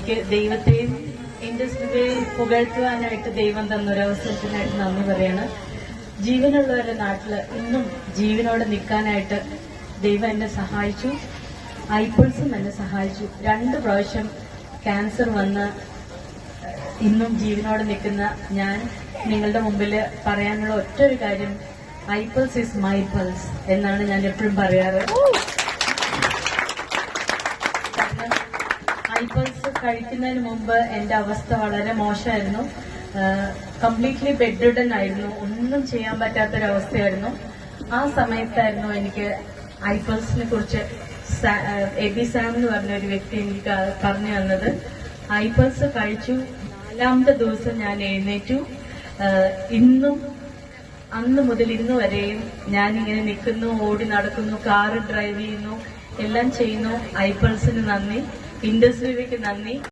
എനിക്ക് ദൈവത്തെയും ഇൻഡസ്ട്രിയെയും പുകഴ്ത്തുവാനായിട്ട് ദൈവം തന്നൊരവസരത്തിനായിട്ട് നന്ദി പറയാണ്. ജീവനുള്ളവരുടെ നാട്ടില് ഇന്നും ജീവനോടെ നിൽക്കാനായിട്ട് ദൈവം എന്നെ സഹായിച്ചു. ഐപ്പിൾസും എന്നെ സഹായിച്ചു. 2 പ്രാവശ്യം ക്യാൻസർ വന്ന് ഇന്നും ജീവനോടെ നിൽക്കുന്ന ഞാൻ നിങ്ങളുടെ മുമ്പിൽ പറയാനുള്ള ഒറ്റൊരു കാര്യം, ഐപ്പിൾസ് ഈസ് മൈ പൾസ് എന്നാണ് ഞാൻ എപ്പോഴും പറയാറ്. ഐപ്പിൾസ് കഴിക്കുന്നതിന് മുമ്പ് എന്റെ അവസ്ഥ വളരെ മോശമായിരുന്നു. കംപ്ലീറ്റ്ലി ബെഡ് റിഡൻ ആയിരുന്നു. ഒന്നും ചെയ്യാൻ പറ്റാത്തൊരവസ്ഥയായിരുന്നു. ആ സമയത്തായിരുന്നു എനിക്ക് ഐപ്പിൾസിനെ കുറിച്ച് എബി സാം എന്ന് പറഞ്ഞ ഒരു വ്യക്തി എനിക്ക് പറഞ്ഞു തന്നത്. ഐപ്പിൾസ് കഴിച്ചു. 4ാമത്തെ ദിവസം ഞാൻ എഴുന്നേറ്റു. ഇന്നും അന്ന് മുതൽ ഇന്ന് വരെയും ഞാനിങ്ങനെ നിൽക്കുന്നു, ഓടി നടക്കുന്നു, കാറ് ഡ്രൈവ് ചെയ്യുന്നു, എല്ലാം ചെയ്യുന്നു. ഐപ്പിൾസിന് നന്ദി, ഇൻഡസ്ട്രിക്ക് നന്ദി.